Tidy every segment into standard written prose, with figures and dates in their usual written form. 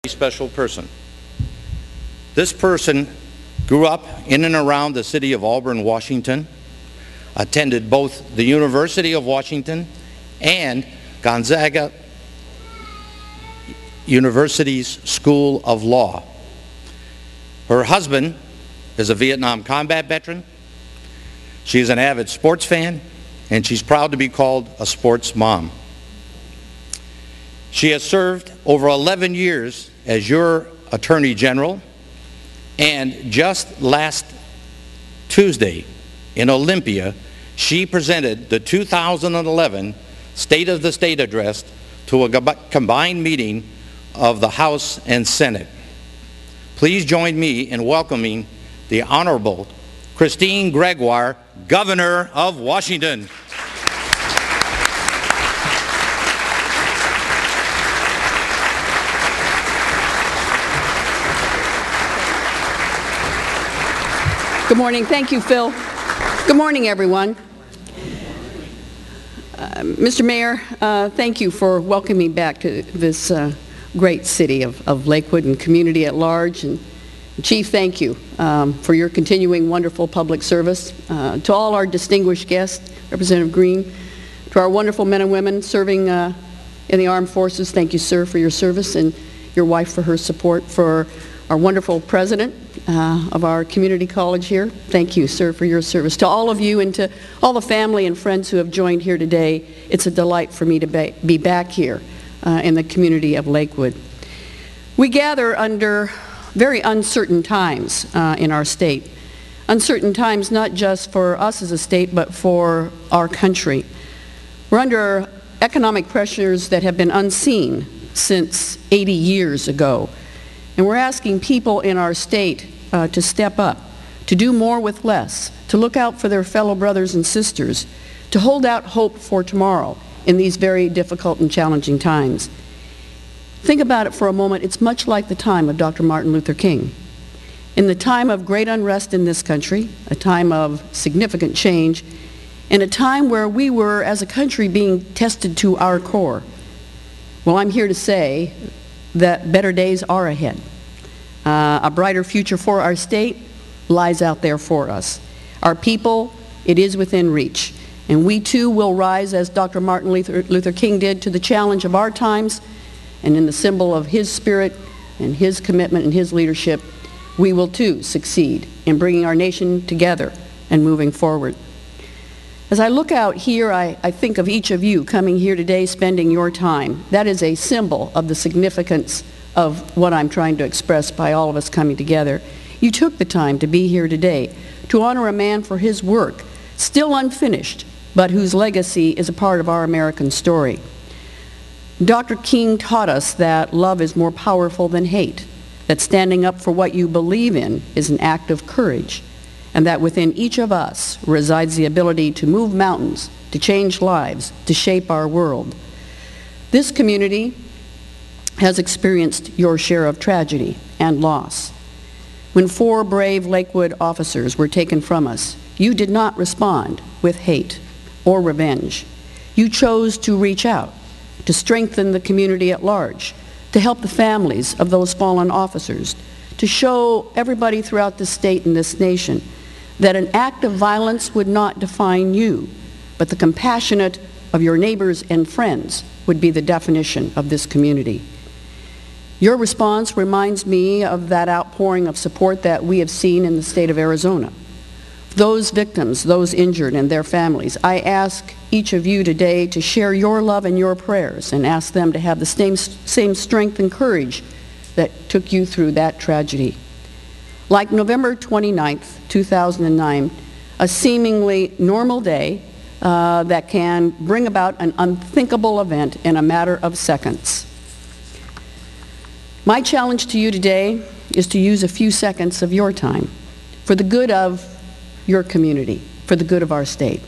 Special person. This person grew up in and around the city of Auburn, Washington, attended both the University of Washington and Gonzaga University's School of Law. Her husband is a Vietnam combat veteran. She's an avid sports fan, and she's proud to be called a sports mom. She has served over 11 years as your Attorney General, and just last Tuesday in Olympia, she presented the 2011 State of the State Address to a combined meeting of the House and Senate. Please join me in welcoming the Honorable Christine Gregoire, Governor of Washington. Good morning. Thank you, Phil. Good morning, everyone. Mr. Mayor, thank you for welcoming me back to this great city of Lakewood and community at large. And Chief, thank you for your continuing wonderful public service. To all our distinguished guests, Representative Green, to our wonderful men and women serving in the armed forces, thank you, sir, for your service, and your wife for her support. For our wonderful president of our community college here, thank you, sir, for your service. To all of you and to all the family and friends who have joined here today, it's a delight for me to be back here in the community of Lakewood. We gather under very uncertain times in our state. Uncertain times not just for us as a state, but for our country. We're under economic pressures that have been unseen since 80 years ago. And we're asking people in our state to step up, to do more with less, to look out for their fellow brothers and sisters, to hold out hope for tomorrow in these very difficult and challenging times. Think about it for a moment. It's much like the time of Dr. Martin Luther King. In the time of great unrest in this country, a time of significant change, and a time where we were, as a country, being tested to our core. Well, I'm here to say that better days are ahead. A brighter future for our state lies out there for us. Our people, it is within reach. And we too will rise, as Dr. Martin Luther King did, to the challenge of our times, and in the symbol of his spirit and his commitment and his leadership, we will too succeed in bringing our nation together and moving forward. As I look out here, I think of each of you coming here today, spending your time. That is a symbol of the significance of what I'm trying to express by all of us coming together. You took the time to be here today to honor a man for his work, still unfinished, but whose legacy is a part of our American story. Dr. King taught us that love is more powerful than hate, that standing up for what you believe in is an act of courage, and that within each of us resides the ability to move mountains, to change lives, to shape our world. This community has experienced your share of tragedy and loss. When 4 brave Lakewood officers were taken from us, you did not respond with hate or revenge. You chose to reach out, to strengthen the community at large, to help the families of those fallen officers, to show everybody throughout this state and this nation that an act of violence would not define you, but the compassionate of your neighbors and friends would be the definition of this community. Your response reminds me of that outpouring of support that we have seen in the state of Arizona. Those victims, those injured, and their families, I ask each of you today to share your love and your prayers and ask them to have the same strength and courage that took you through that tragedy. Like November 29th, 2009, a seemingly normal day that can bring about an unthinkable event in a matter of seconds. My challenge to you today is to use a few seconds of your time for the good of your community, for the good of our state.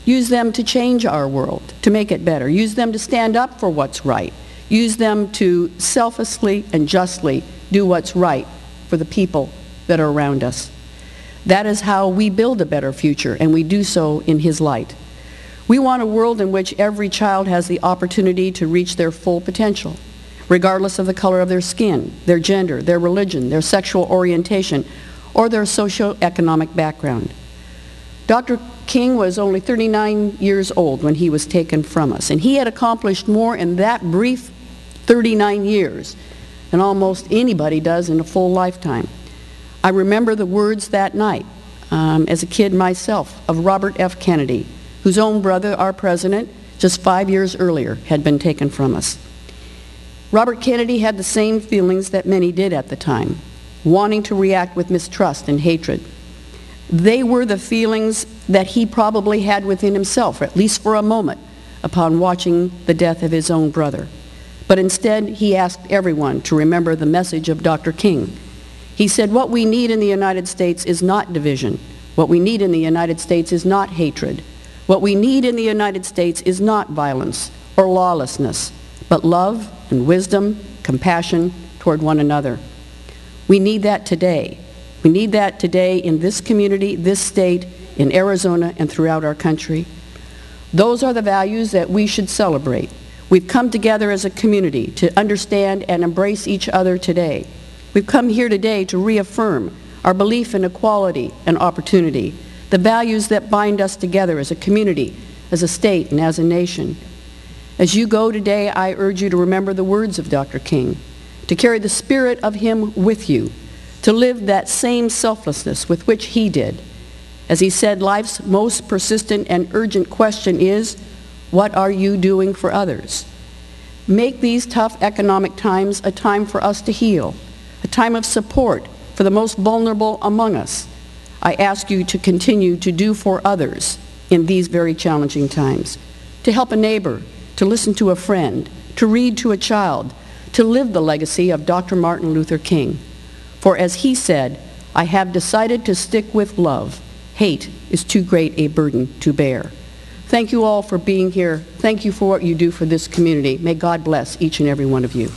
Use them to change our world, to make it better. Use them to stand up for what's right. Use them to selflessly and justly do what's right for the people that are around us. That is how we build a better future, and we do so in his light. We want a world in which every child has the opportunity to reach their full potential, regardless of the color of their skin, their gender, their religion, their sexual orientation, or their socioeconomic background. Dr. King was only 39 years old when he was taken from us, and he had accomplished more in that brief 39 years than almost anybody does in a full lifetime. I remember the words that night, as a kid myself, of Robert F. Kennedy, whose own brother, our president, just 5 years earlier, had been taken from us. Robert Kennedy had the same feelings that many did at the time, wanting to react with mistrust and hatred. They were the feelings that he probably had within himself, at least for a moment, upon watching the death of his own brother. But instead, he asked everyone to remember the message of Dr. King. He said, what we need in the United States is not division. What we need in the United States is not hatred. What we need in the United States is not violence or lawlessness, but love and wisdom, compassion toward one another. We need that today. We need that today in this community, this state, in Arizona, and throughout our country. Those are the values that we should celebrate. We've come together as a community to understand and embrace each other today. We've come here today to reaffirm our belief in equality and opportunity, the values that bind us together as a community, as a state, and as a nation. As you go today, I urge you to remember the words of Dr. King, to carry the spirit of him with you, to live that same selflessness with which he did. As he said, life's most persistent and urgent question is, what are you doing for others? Make these tough economic times a time for us to heal, a time of support for the most vulnerable among us. I ask you to continue to do for others in these very challenging times, to help a neighbor, to listen to a friend, to read to a child, to live the legacy of Dr. Martin Luther King. For as he said, I have decided to stick with love. Hate is too great a burden to bear. Thank you all for being here. Thank you for what you do for this community. May God bless each and every one of you.